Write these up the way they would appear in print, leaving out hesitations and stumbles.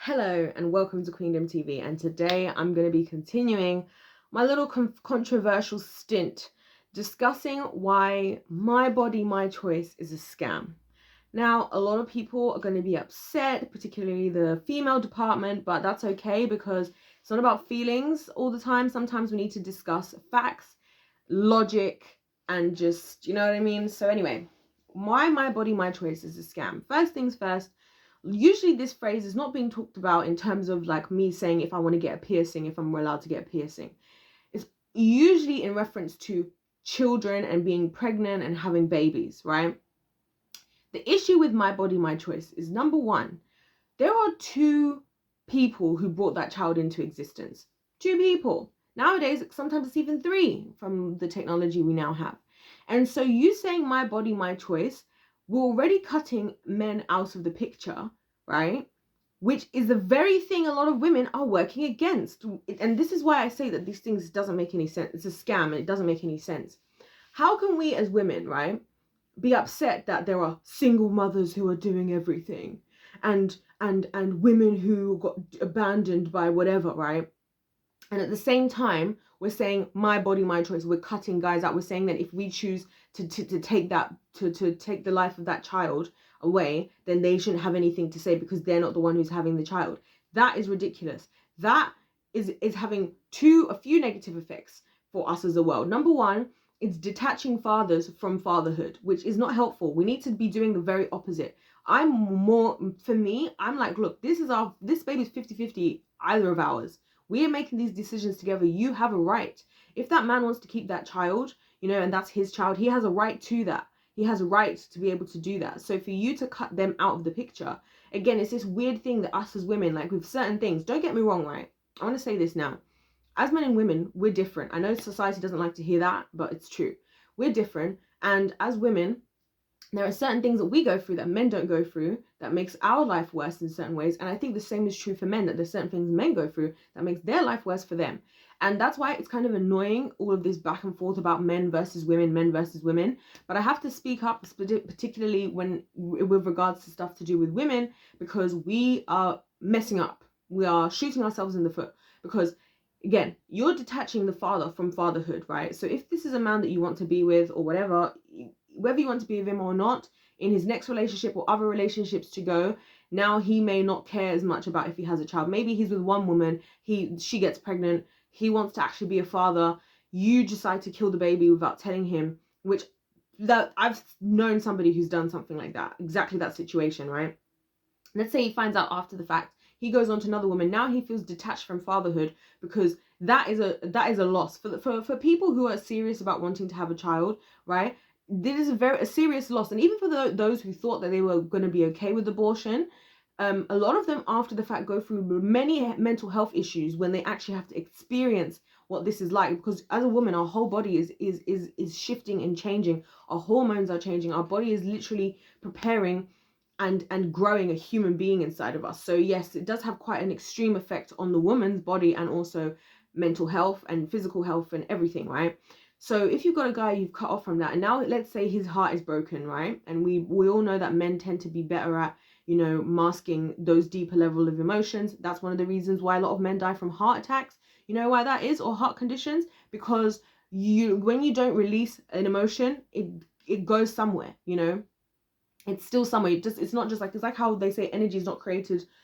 Hello and welcome to Queendom TV, and today I'm going to be continuing my little controversial stint discussing why my body, my choice is a scam. Now, a lot of people are going to be upset, particularly the female department, but that's okay because it's not about feelings all the time. Sometimes we need to discuss facts, logic, and just, you know what I mean? So anyway, why my body, my choice is a scam. First things first, usually this phrase is not being talked about in terms of like me saying if I want to get a piercing, if I'm allowed to get a piercing. It's usually in reference to children and being pregnant and having babies, right? The issue with my body, my choice is, number one, there are two people who brought that child into existence. Two people. Nowadays, sometimes it's even three from the technology we now have. And so you saying my body, my choice, we're already cutting men out of the picture, right? Which is the very thing a lot of women are working against. And this is why I say that these things doesn't make any sense. It's a scam and it doesn't make any sense. How can we as women, right, be upset that there are single mothers who are doing everything and women who got abandoned by whatever, right? And at the same time, we're saying my body, my choice. We're cutting guys out. We're saying that if we choose to take that, to take the life of that child away, then they shouldn't have anything to say because they're not the one who's having the child. That is ridiculous. That is having a few negative effects for us as a world. Number one, it's detaching fathers from fatherhood, which is not helpful. We need to be doing the very opposite. For me, I'm like, look, this baby's 50-50, either of ours. We are making these decisions together. You have a right. If that man wants to keep that child, and that's his child, he has a right to that. He has a right to be able to do that. So for you to cut them out of the picture, again, it's this weird thing that us as women, like with certain things, don't get me wrong, right? I want to say this now. As men and women, we're different. I know society doesn't like to hear that, but it's true. We're different. And as women, there are certain things that we go through that men don't go through that makes our life worse in certain ways. And I think the same is true for men, that there's certain things men go through that makes their life worse for them. And that's why it's kind of annoying, all of this back and forth about men versus women. But I have to speak up, particularly with regards to stuff to do with women, because we are messing up. We are shooting ourselves in the foot because, again, you're detaching the father from fatherhood, right? So if this is a man that you want to be with or whatever, whether you want to be with him or not, in his next relationship or other relationships to go, now he may not care as much about if he has a child. Maybe he's with one woman, she gets pregnant, he wants to actually be a father, you decide to kill the baby without telling him, which that I've known somebody who's done something like that, exactly that situation, right? Let's say he finds out after the fact, he goes on to another woman, now he feels detached from fatherhood because that is a loss for people who are serious about wanting to have a child, right? This is a serious loss. And even for those who thought that they were going to be okay with abortion, a lot of them after the fact go through many mental health issues when they actually have to experience what this is like, because as a woman our whole body is shifting and changing. Our hormones are changing. Our body is literally preparing and growing a human being inside of us. So yes, it does have quite an extreme effect on the woman's body and also mental health and physical health and everything, right? So if you've got a guy you've cut off from that, and now let's say his heart is broken, right? And we all know that men tend to be better at, masking those deeper level of emotions. That's one of the reasons why a lot of men die from heart attacks. You know why that is, or heart conditions? Because when you don't release an emotion, it goes somewhere, it's still somewhere. It's not just like, it's like how they say energy is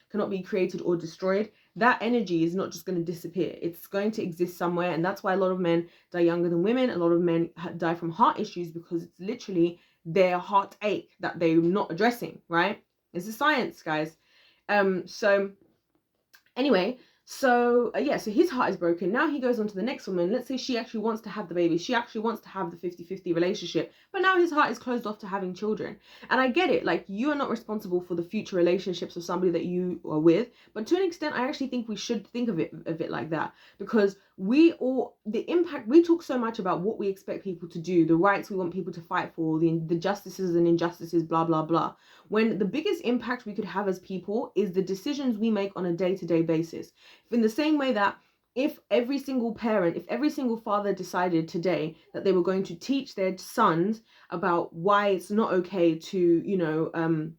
cannot be created or destroyed. That energy is not just going to disappear. It's going to exist somewhere. And that's why a lot of men die younger than women. A lot of men die from heart issues because it's literally their heartache that they're not addressing, right? It's a science, guys. So anyway, so his heart is broken. Now he goes on to the next woman. Let's say she actually wants to have the baby. She actually wants to have the 50-50 relationship. But now his heart is closed off to having children. And I get it. Like, you are not responsible for the future relationships of somebody that you are with. But to an extent, I actually think we should think of it like that. Because we talk so much about what we expect people to do, the rights we want people to fight for, the justices and injustices, blah, blah, blah. When the biggest impact we could have as people is the decisions we make on a day-to-day basis. In the same way that if every single father decided today that they were going to teach their sons about why it's not okay to,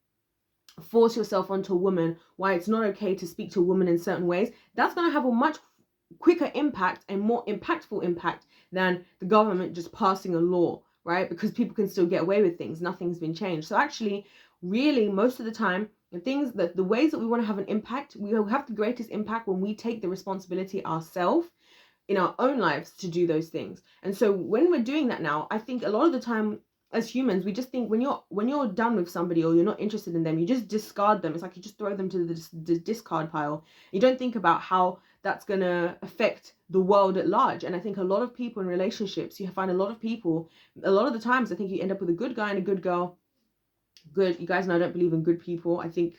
force yourself onto a woman, why it's not okay to speak to a woman in certain ways, that's going to have a much quicker impact and more impactful impact than the government just passing a law, right? Because people can still get away with things. Nothing's been changed. So actually, really, most of the time, the ways that we want to have an impact, we have the greatest impact when we take the responsibility ourselves in our own lives to do those things. And so when we're doing that now, I think a lot of the time as humans, we just think when you're done with somebody or you're not interested in them, you just discard them. It's like you just throw them to the discard pile. You don't think about how that's going to affect the world at large. And I think a lot of people in relationships, you find a lot of people, a lot of the times, I think you end up with a good guy and a good girl. Good, you guys know I don't believe in good people. I think,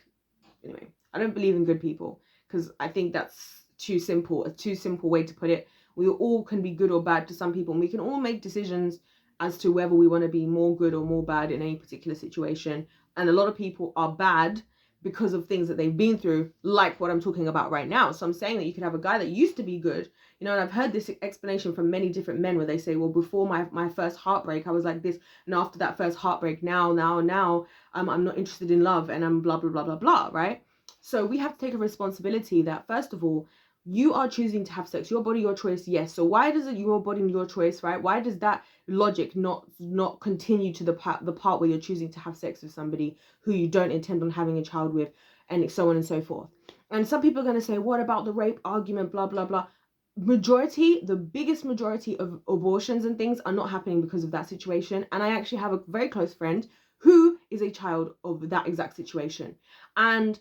anyway, I don't believe in good people because I think that's too simple, a too simple way to put it. We all can be good or bad to some people, and we can all make decisions as to whether we want to be more good or more bad in any particular situation. And a lot of people are bad because of things that they've been through, like what I'm talking about right now. So I'm saying that you could have a guy that used to be good, you know, and I've heard this explanation from many different men where they say, well, before my first heartbreak, I was like this, and after that first heartbreak, now, I'm not interested in love, and I'm blah, blah, blah, blah, blah, right? So we have to take a responsibility that, first of all, you are choosing to have sex, your body, your choice, yes. So why does it your body and your choice, right? Why does that logic not continue to the part where you're choosing to have sex with somebody who you don't intend on having a child with, and so on and so forth? And some people are going to say, what about the rape argument, blah, blah, blah. The biggest majority of abortions and things are not happening because of that situation. And I actually have a very close friend who is a child of that exact situation. And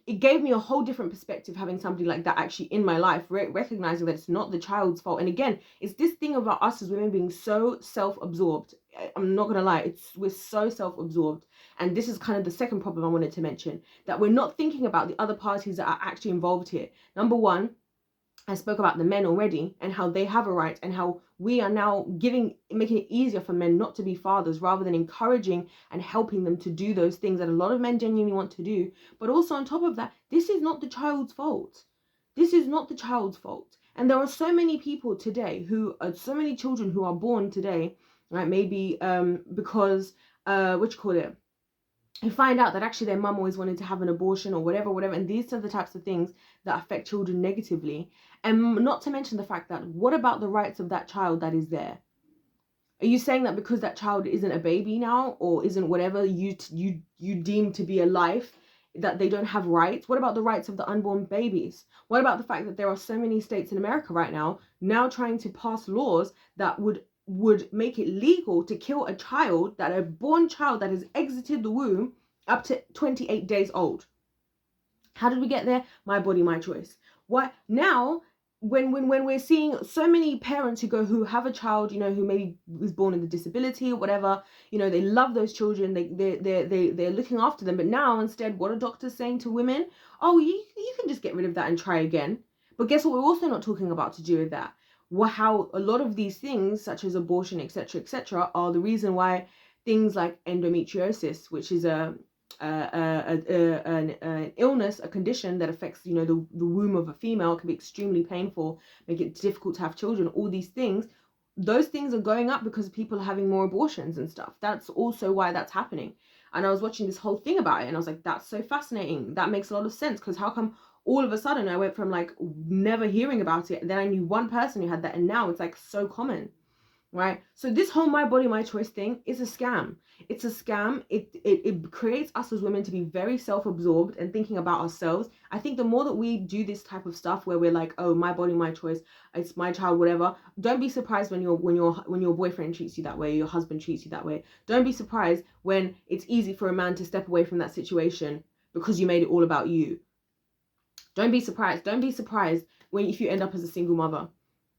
it gave me a whole different perspective having somebody like that actually in my life, recognizing that it's not the child's fault. And again, it's this thing about us as women being so self-absorbed. I'm not gonna lie, we're so self-absorbed. And this is kind of the second problem I wanted to mention, that we're not thinking about the other parties that are actually involved here. Number one, I spoke about the men already and how they have a right, and how we are now making it easier for men not to be fathers, rather than encouraging and helping them to do those things that a lot of men genuinely want to do. But also on top of that, this is not the child's fault. This is not the child's fault. And there are so many people today so many children who are born today, right? Maybe because, who find out that actually their mum always wanted to have an abortion or whatever, and these are the types of things that affect children negatively. And not to mention the fact that, what about the rights of that child that is there? Are you saying that because that child isn't a baby now, or isn't whatever you deem to be a life, that they don't have rights? What about the rights of the unborn babies? What about the fact that there are so many states in America right now trying to pass laws that would make it legal to kill a born child that has exited the womb up to 28 days old? How did we get there? My body, my choice. What now? When we're seeing so many parents who have a child, you know, who maybe was born with a disability or whatever, you know, they love those children, they're looking after them. But now instead, what are doctors saying to women? Oh, you can just get rid of that and try again. But guess what? We're also not talking about to do with that. How a lot of these things, such as abortion, etc., are the reason why things like endometriosis, which is an illness, a condition that affects, you know, the womb of a female, can be extremely painful, make it difficult to have children. All these things, those things are going up because people are having more abortions and stuff. That's also why that's happening. And I was watching this whole thing about it, and I was like, that's so fascinating. That makes a lot of sense, because how come all of a sudden I went from like never hearing about it, and then I knew one person who had that, and now it's like so common, right? So this whole my body, my choice thing is a scam. It's a scam. It creates us as women to be very self-absorbed and thinking about ourselves. I think the more that we do this type of stuff where we're like, oh, my body, my choice, it's my child, whatever, don't be surprised when your boyfriend treats you that way, your husband treats you that way. Don't be surprised when it's easy for a man to step away from that situation because you made it all about you. Don't be surprised. Don't be surprised if you end up as a single mother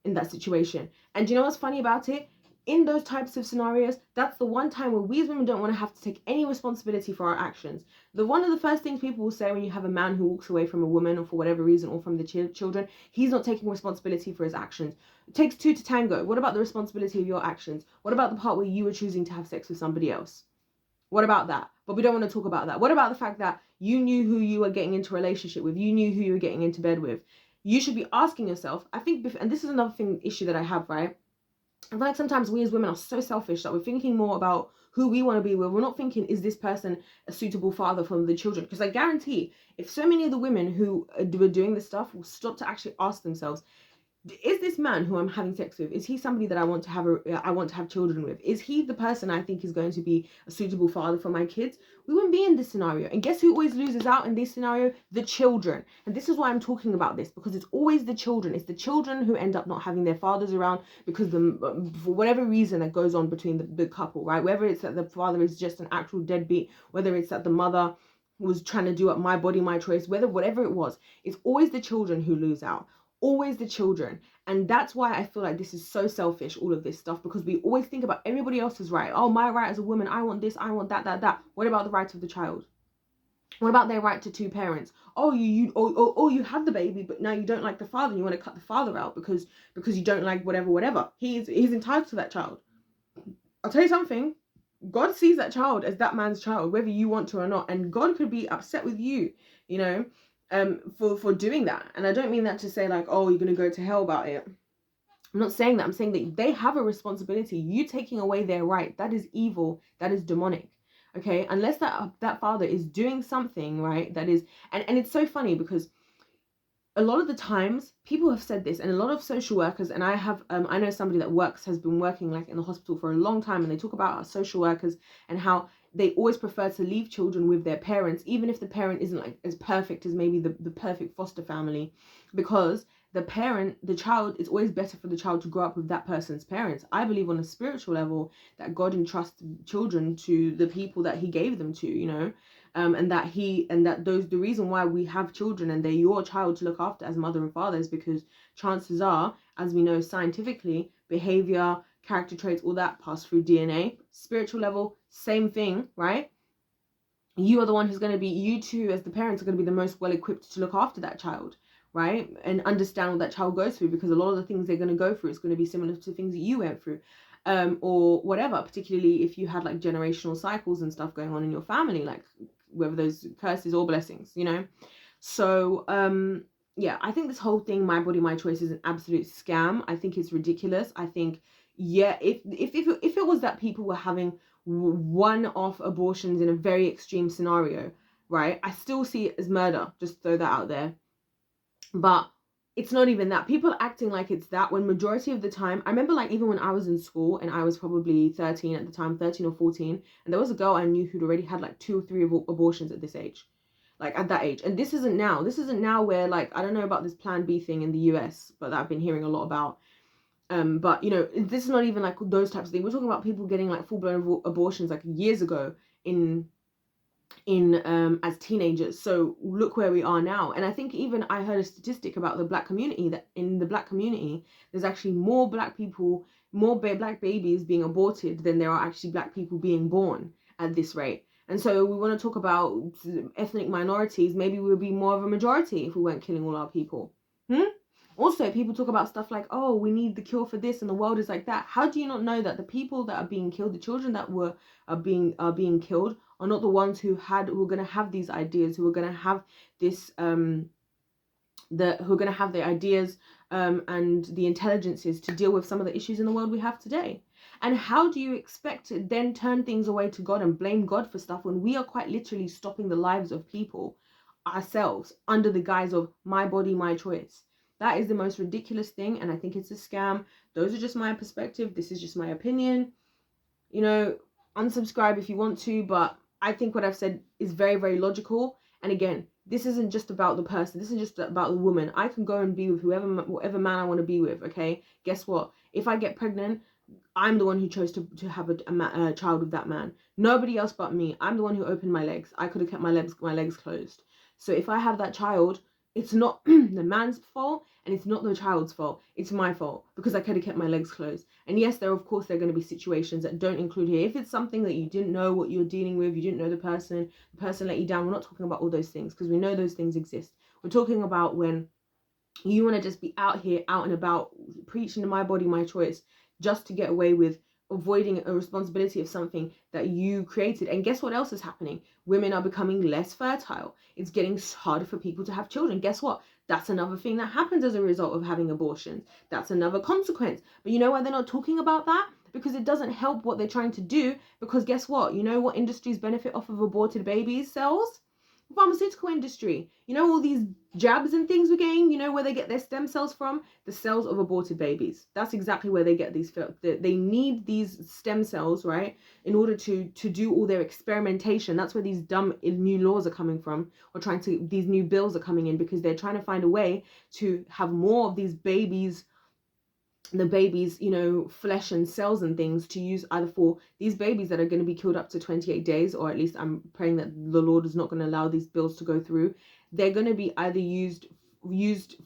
in that situation. And do you know what's funny about it? In those types of scenarios, that's the one time where we as women don't want to have to take any responsibility for our actions. One of the first things people will say when you have a man who walks away from a woman, or for whatever reason, or from the children, he's not taking responsibility for his actions. It takes two to tango. What about the responsibility of your actions? What about the part where you were choosing to have sex with somebody else? What about that? But we don't want to talk about that. What about the fact that you knew who you were getting into a relationship with? You knew who you were getting into bed with. You should be asking yourself, I think, and this is another issue that I have, right? I feel like sometimes we as women are so selfish that we're thinking more about who we want to be with. We're not thinking, is this person a suitable father for the children? Because I guarantee, if so many of the women who were doing this stuff will stop to actually ask themselves, is this man who I'm having sex with, is he somebody that I want to have children with? Is he the person I think is going to be a suitable father for my kids? We wouldn't be in this scenario. And guess who always loses out in this scenario? The children. And this is why I'm talking about this, because it's always the children. It's the children who end up not having their fathers around because for whatever reason that goes on between the couple, right? Whether it's that the father is just an actual deadbeat, whether it's that the mother was trying to do up my body, my choice, whatever it was, it's always the children who lose out. Always the children. And that's why I feel like this is so selfish, all of this stuff, because we always think about everybody else's right. Oh, my right as a woman, I want this, I want that. What about the right of the child? What about their right to two parents? Oh, you had the baby, but now you don't like the father. You want to cut the father out because you don't like whatever. He's entitled to that child. I'll tell you something. God sees that child as that man's child, whether you want to or not. And God could be upset with you, you know, for doing that. And I don't mean that to say like, oh, you're gonna go to hell about it. I'm not saying that. I'm saying that they have a responsibility. You taking away their right, that is evil, that is demonic. Okay, unless that father is doing something, right, that is, and it's so funny because a lot of the times people have said this, and a lot of social workers, and I know somebody that has been working like in the hospital for a long time, and they talk about our social workers and how they always prefer to leave children with their parents, even if the parent isn't like as perfect as maybe the perfect foster family, because the child, it's always better for the child to grow up with that person's parents. I believe on a spiritual level that God entrusts children to the people that he gave them to, you know, and the reason why we have children and they're your child to look after as mother and father is because chances are, as we know scientifically, behavior, character traits, all that pass through DNA. Spiritual level, same thing, right? You are the one who's going to be, you two as the parents are going to be the most well equipped to look after that child, right? And understand what that child goes through, because a lot of the things they're going to go through is going to be similar to things that you went through, or whatever, particularly if you had like generational cycles and stuff going on in your family, like whether those curses or blessings, you know. So yeah, I think this whole thing, my body, my choice, is an absolute scam. I think it's ridiculous. I think, yeah, if it was that people were having one-off abortions in a very extreme scenario, right, I still see it as murder, just throw that out there. But it's not even that. People are acting like it's that, when majority of the time, I remember like even when I was in school and I was probably 13 at the time, 13 or 14, and there was a girl I knew who'd already had like 2 or 3 abortions at this age, like at that age. And this isn't now where, like, I don't know about this Plan B thing in the US, but that I've been hearing a lot about. But you know, this is not even like those types of things. We're talking about people getting like full-blown abortions like years ago in as teenagers. So look where we are now. And I think even I heard a statistic about the black community, that in the black community there's actually more black people, more black babies being aborted than there are actually black people being born at this rate. And so we want to talk about ethnic minorities. Maybe we'll be more of a majority if we weren't killing all our people. Also, people talk about stuff like, oh, we need the cure for this and the world is like that. How do you not know that the people that are being killed, the children that are being killed, are not the ones who are going to have these ideas, who are going to have this who are going to have the ideas and the intelligences to deal with some of the issues in the world we have today? And how do you expect to then turn things away to God and blame God for stuff when we are quite literally stopping the lives of people ourselves under the guise of my body, my choice? That is the most ridiculous thing, and I think it's a scam. Those are just my perspective. This is just my opinion. You know, unsubscribe if you want to, but I think what I've said is very, very logical. And again, this isn't just about the person. This isn't just about the woman. I can go and be with whatever man I want to be with, okay? Guess what? If I get pregnant, I'm the one who chose to have a child with that man. Nobody else but me. I'm the one who opened my legs. I could have kept my legs closed. So if I have that child, it's not the man's fault and it's not the child's fault. It's my fault because I could have kept my legs closed. And yes, there are going to be situations that don't include here. If it's something that you didn't know what you're dealing with, you didn't know the person let you down, we're not talking about all those things because we know those things exist. We're talking about when you want to just be out here, out and about, preaching to my body, my choice, just to get away with avoiding a responsibility of something that you created. And guess what else is happening? Women are becoming less fertile. It's getting harder for people to have children. Guess what? That's another thing that happens as a result of having abortions. That's another consequence. But you know why they're not talking about that? because it doesn't help what they're trying to do. Because guess what? You know what industries benefit off of aborted babies cells? Pharmaceutical industry. You know all these jabs and things we're getting, you know where they get their stem cells from? The cells of aborted babies. That's exactly where they get these. They need these stem cells, right, in order to do all their experimentation. That's where these dumb new laws are coming from, or these new bills are coming in, because they're trying to find a way to have more of these babies, the babies, you know, flesh and cells and things, to use either for these babies that are going to be killed up to 28 days, or at least I'm praying that the Lord is not going to allow these bills to go through. They're going to be either used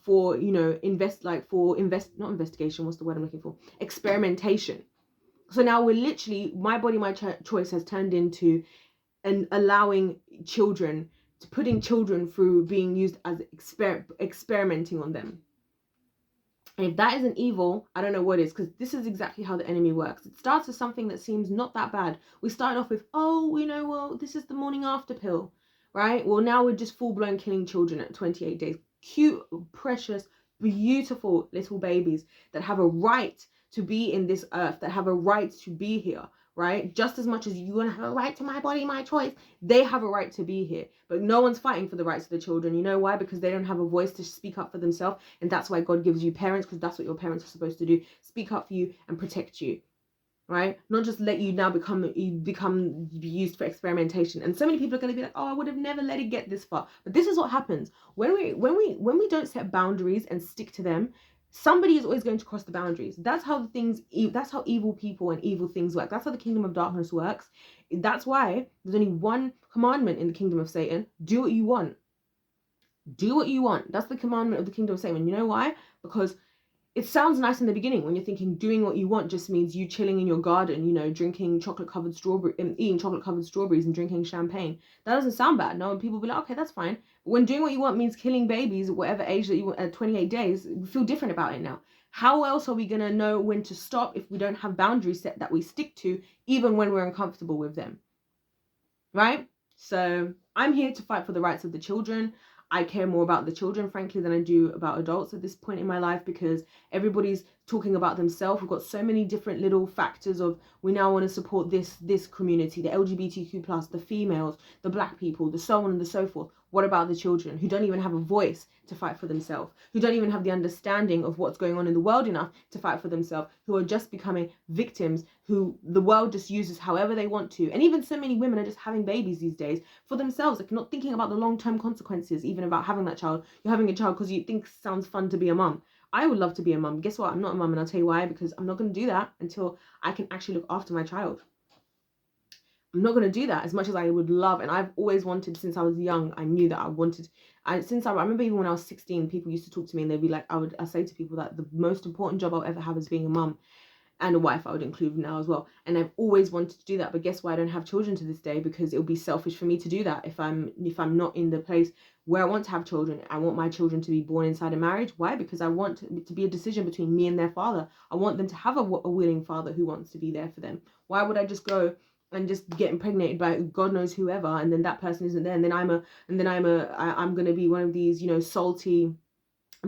for, you know, not investigation, what's the word I'm looking for? Experimentation. So now we're literally, my body, my choice has turned into allowing children, putting children through being used as experimenting on them. And if that isn't evil, I don't know what is, because this is exactly how the enemy works. It starts with something that seems not that bad. We start off with, oh, you know, well, this is the morning after pill, right? Well, now we're just full-blown killing children at 28 days. Cute, precious, beautiful little babies that have a right to be in this earth, that have a right to be here, right? Just as much as you want to have a right to my body, my choice, they have a right to be here. But no one's fighting for the rights of the children. You know why? Because they don't have a voice to speak up for themselves. And that's why God gives you parents, because that's what your parents are supposed to do. Speak up for you and protect you, right? Not just let you now become used for experimentation. And so many people are going to be like, oh, I would have never let it get this far. But this is what happens when we don't set boundaries and stick to them. Somebody is always going to cross the boundaries. That's how that's how evil people and evil things work. That's how the kingdom of darkness works. That's why there's only one commandment in the kingdom of Satan: do what you want. Do what you want. That's the commandment of the kingdom of Satan. And you know why? Because it sounds nice in the beginning when you're thinking doing what you want just means you chilling in your garden, you know, drinking eating chocolate covered strawberries and drinking champagne. That doesn't sound bad. No, and people be like, okay, that's fine. But when doing what you want means killing babies at whatever age that you want at 28 days, we feel different about it now. How else are we going to know when to stop if we don't have boundaries set that we stick to, even when we're uncomfortable with them? Right? So I'm here to fight for the rights of the children. I care more about the children, frankly, than I do about adults at this point in my life, because everybody's talking about themselves. We've got so many different little factors of, we now want to support this community, the LGBTQ+, the females, the black people, the so on and the so forth. What about the children who don't even have a voice to fight for themselves, who don't even have the understanding of what's going on in the world enough to fight for themselves, who are just becoming victims, who the world just uses however they want to? And even so many women are just having babies these days for themselves, like not thinking about the long-term consequences, even about having that child. You're having a child because you think it sounds fun to be a mum. I would love to be a mum. Guess what? I'm not a mum, and I'll tell you why. Because I'm not going to do that until I can actually look after my child. I'm not going to do that as much as I would love. And I've always wanted, since I was young, I knew that I wanted. I remember even when I was 16, people used to talk to me and they'd be like, I say to people that the most important job I'll ever have is being a mum. And a wife, I would include now as well. And I've always wanted to do that. But guess why? I don't have children to this day, because it would be selfish for me to do that if I'm not in the place where I want to have children. I want my children to be born inside a marriage. Why? Because I want it to be a decision between me and their father. I want them to have a willing father who wants to be there for them. Why would I just go and just get impregnated by God knows whoever, and then that person isn't there, and then I'm gonna be one of these, you know, salty,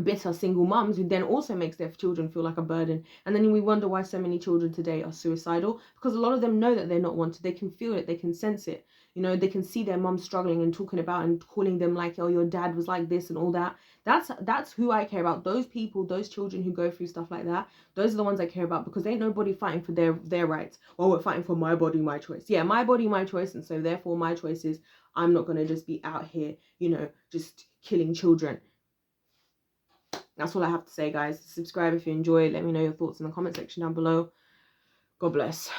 bitter single mums who then also makes their children feel like a burden. And then we wonder why so many children today are suicidal, because a lot of them know that they're not wanted. They can feel it, they can sense it, you know, they can see their mum struggling and talking about and calling them like, oh, your dad was like this and all that. That's who I care about. Those people, those children who go through stuff like that, those are the ones I care about, because ain't nobody fighting for their rights. Well, we're fighting for my body, my choice. Yeah, my body, my choice. And so therefore my choice is, I'm not going to just be out here, you know, just killing children. That's all I have to say, guys. Subscribe if you enjoy. Let me know your thoughts in the comment section down below. God bless.